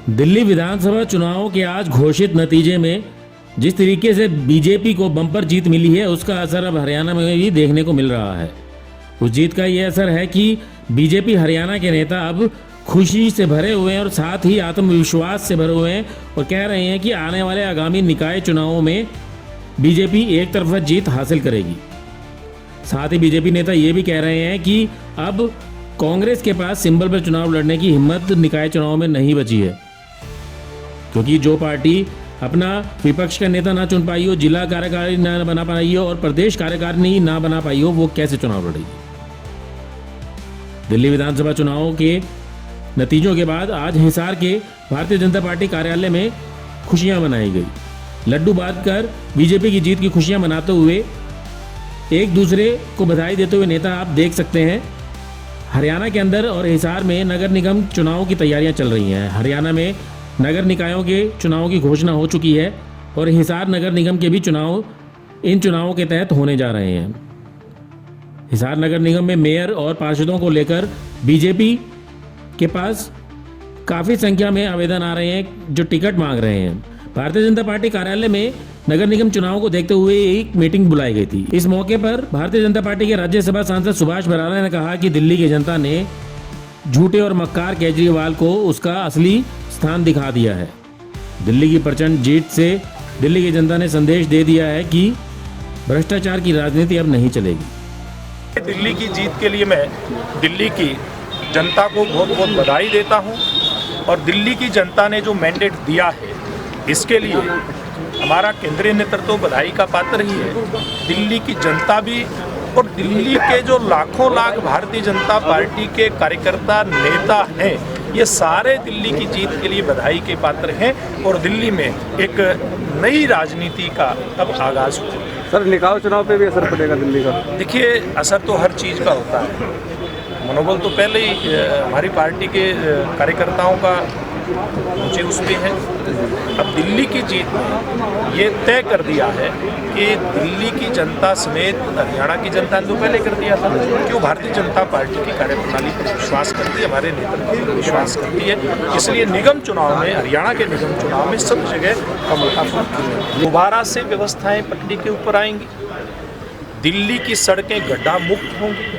दिल्ली विधानसभा चुनाव के आज घोषित नतीजे में जिस तरीके से बीजेपी को बम्पर जीत मिली है, उसका असर अब हरियाणा में भी देखने को मिल रहा है। उस जीत का ये असर है कि बीजेपी हरियाणा के नेता अब खुशी से भरे हुए हैं और साथ ही आत्मविश्वास से भरे हुए हैं और कह रहे हैं कि आने वाले आगामी निकाय चुनावों में बीजेपी एक तरफा जीत हासिल करेगी। साथ ही बीजेपी नेता ये भी कह रहे हैं कि अब कांग्रेस के पास सिंबल पर चुनाव लड़ने की हिम्मत निकाय चुनाव में नहीं बची है, क्योंकि जो पार्टी अपना विपक्ष का नेता ना चुन पाई हो, जिला कार्यकारिणी ना बना पाई हो और प्रदेश कार्यकारिणी ना बना पाई हो, वो कैसे चुनाव लड़ेगी। दिल्ली विधानसभा चुनाव के नतीजों के बाद आज हिसार के भारतीय जनता पार्टी कार्यालय में खुशियां मनाई गई। लड्डू बांटकर बीजेपी की जीत की खुशियां मनाते हुए एक दूसरे को बधाई देते हुए नेता आप देख सकते हैं। हरियाणा के अंदर और हिसार में नगर निगम चुनाव की तैयारियां चल रही हैं। हरियाणा में नगर निकायों के चुनाव की घोषणा हो चुकी है और हिसार नगर निगम के भी चुनाव इन चुनावों के तहत होने जा रहे हैं। हिसार नगर निगम में मेयर और पार्षदों को लेकर बीजेपी के पास काफ़ी संख्या में आवेदन आ रहे हैं जो टिकट मांग रहे हैं। भारतीय जनता पार्टी कार्यालय में नगर निगम चुनाव को देखते हुए एक मीटिंग बुलाई गई थी। इस मौके पर भारतीय जनता पार्टी के राज्यसभा सांसद सुभाष बराला ने कहा कि दिल्ली की जनता ने झूठे और मक्कार केजरीवाल को उसका असली स्थान दिखा दिया है। दिल्ली की प्रचंड जीत से दिल्ली की जनता ने संदेश दे दिया है कि भ्रष्टाचार की राजनीति अब नहीं चलेगी। दिल्ली की जीत के लिए मैं दिल्ली की जनता को बहुत बहुत बधाई देता हूं और दिल्ली की जनता ने जो मैंडेट दिया है इसके लिए हमारा केंद्रीय नेतृत्व बधाई का पात्र ही है। दिल्ली की जनता भी और दिल्ली के जो लाखों लाख भारतीय जनता पार्टी के कार्यकर्ता नेता हैं, ये सारे दिल्ली की जीत के लिए बधाई के पात्र हैं और दिल्ली में एक नई राजनीति का अब आगाज हो। सर, निकाय चुनाव पे भी असर पड़ेगा दिल्ली का? देखिए, असर तो हर चीज़ का होता है। मनोबल तो पहले ही हमारी पार्टी के कार्यकर्ताओं का ऊंचे उस पे है। अब दिल्ली की जीत ने ये तय कर दिया है कि दिल्ली की जनता समेत हरियाणा की जनता ने तो पहले कर दिया था कि वो भारतीय जनता पार्टी की कार्यप्रणाली पर विश्वास करती है, हमारे नेतृत्व पर विश्वास करती है। इसलिए निगम चुनाव में, हरियाणा के निगम चुनाव में सब जगह कमल का फूल खिलेगा। दोबारा से व्यवस्थाएं पटरी के ऊपर आएंगी। दिल्ली की सड़कें गड्ढा मुक्त होंगी।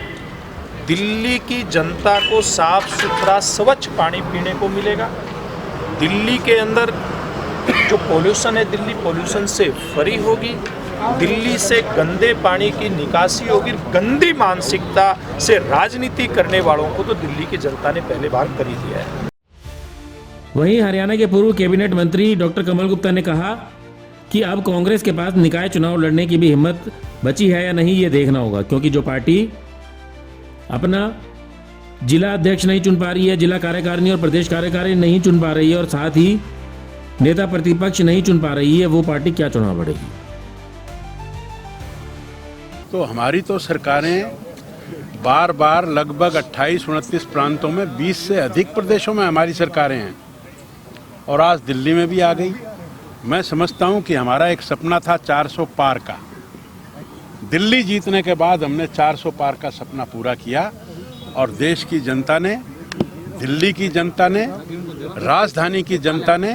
दिल्ली की जनता को साफ सुथरा स्वच्छ पानी पीने को मिलेगा। दिल्ली के अंदर जो पोल्यूशन है, दिल्ली पोल्यूशन से फ्री होगी। दिल्ली से गंदे पानी की निकासी होगी। गंदी मानसिकता से राजनीति करने वालों को तो दिल्ली की जनता ने पहले बार कर ही दिया है। वहीं हरियाणा के पूर्व कैबिनेट मंत्री डॉक्टर कमल गुप्ता ने कहा कि अब कांग्रेस के पास निकाय चुनाव लड़ने की भी हिम्मत बची है या नहीं, ये देखना होगा, क्योंकि जो पार्टी अपना जिला अध्यक्ष नहीं चुन पा रही है, जिला कार्यकारिणी और प्रदेश कार्यकारिणी नहीं चुन पा रही है और साथ ही नेता प्रतिपक्ष नहीं चुन पा रही है, वो पार्टी क्या चुनाव लड़ेगी। तो हमारी तो सरकारें बार बार लगभग 28-29 प्रांतों में 20 से अधिक प्रदेशों में हमारी सरकारें हैं और आज दिल्ली में भी आ गई। मैं समझता हूं कि हमारा एक सपना था 400 पार का। दिल्ली जीतने के बाद हमने 400 पार का सपना पूरा किया और देश की जनता ने, दिल्ली की जनता ने, राजधानी की जनता ने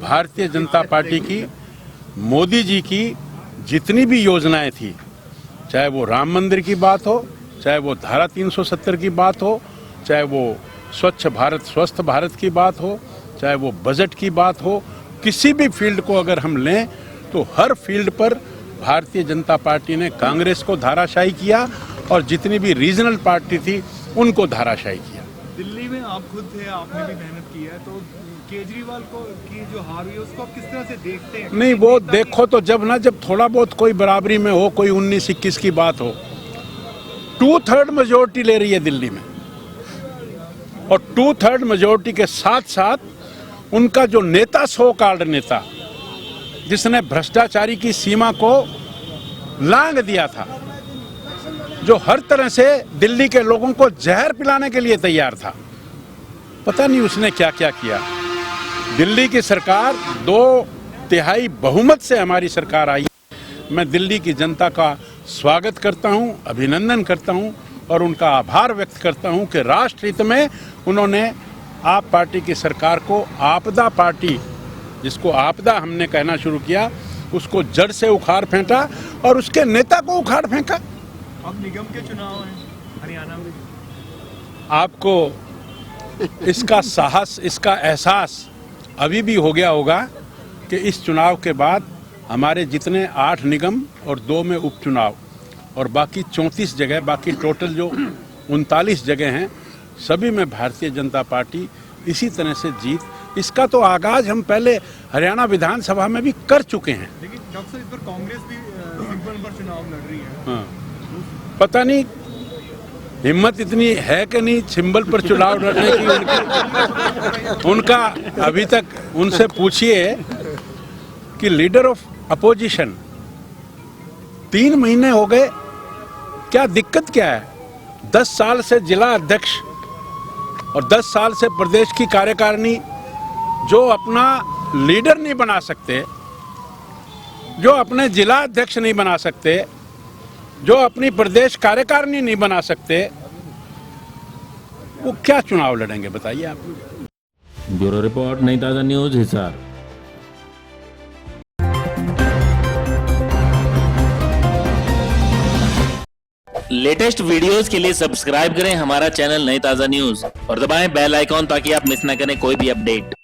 भारतीय जनता पार्टी की, मोदी जी की जितनी भी योजनाएं थी, चाहे वो राम मंदिर की बात हो, चाहे वो धारा 370 की बात हो, चाहे वो स्वच्छ भारत स्वस्थ भारत की बात हो, चाहे वो बजट की बात हो, किसी भी फील्ड को अगर हम लें तो हर फील्ड पर भारतीय जनता पार्टी ने कांग्रेस को धाराशायी किया और जितनी भी रीजनल पार्टी थी उनको धाराशायी किया। दिल्ली में आप खुद थे, आपने भी मेहनत की है, तो केजरीवाल को की जो हार हुई है उसको आप किस तरह से देखते हैं? नहीं, वो देखो तो जब थोड़ा बहुत कोई बराबरी में हो, कोई 19-21 की बात हो, 2/3 मेजोरिटी ले रही है दिल्ली में और 2/3 मेजोरिटी के साथ साथ उनका जो नेता, सो कॉल्ड नेता, जिसने भ्रष्टाचारी की सीमा को लांघ दिया था, जो हर तरह से दिल्ली के लोगों को जहर पिलाने के लिए तैयार था, पता नहीं उसने क्या क्या किया। दिल्ली की सरकार 2/3 बहुमत से हमारी सरकार आई। मैं दिल्ली की जनता का स्वागत करता हूं, अभिनंदन करता हूं और उनका आभार व्यक्त करता हूं कि राष्ट्र हित में उन्होंने आप पार्टी की सरकार को आपदा पार्टी, जिसको आपदा हमने कहना शुरू किया, उसको जड़ से उखाड़ फेंका और उसके नेता को उखाड़ फेंका। अब निगम के चुनाव हैं हरियाणा में, आपको इसका साहस, इसका एहसास अभी भी हो गया होगा कि इस चुनाव के बाद हमारे जितने 8 निगम और 2 में उपचुनाव और बाकी 34 जगह, बाकी टोटल जो 39 जगह हैं, सभी में भारतीय जनता पार्टी इसी तरह से जीत, इसका तो आगाज हम पहले हरियाणा विधानसभा में भी कर चुके हैं। लेकिन डॉक्टर साहब इस पर कांग्रेस भी सिंबल पर चुनाव लड़ रही है। हाँ, पता नहीं हिम्मत इतनी है कि नहीं सिंबल पर चुनाव लड़ने की उनका अभी तक उनसे पूछिए कि लीडर ऑफ अपोजिशन 3 महीने हो गए, क्या दिक्कत क्या है? 10 साल से जिला अध्यक्ष और 10 साल से प्रदेश की कार्यकारिणी जो अपना लीडर नहीं बना सकते, जो अपने जिला अध्यक्ष नहीं बना सकते, जो अपनी प्रदेश कार्यकारिणी नहीं बना सकते, वो क्या चुनाव लड़ेंगे बताइए आप। ब्यूरो रिपोर्ट, नई ताज़ा न्यूज, हिसार। लेटेस्ट वीडियोस के लिए सब्सक्राइब करें हमारा चैनल नई ताज़ा न्यूज और दबाएं बेल आइकॉन ताकि आप मिस ना करें कोई भी अपडेट।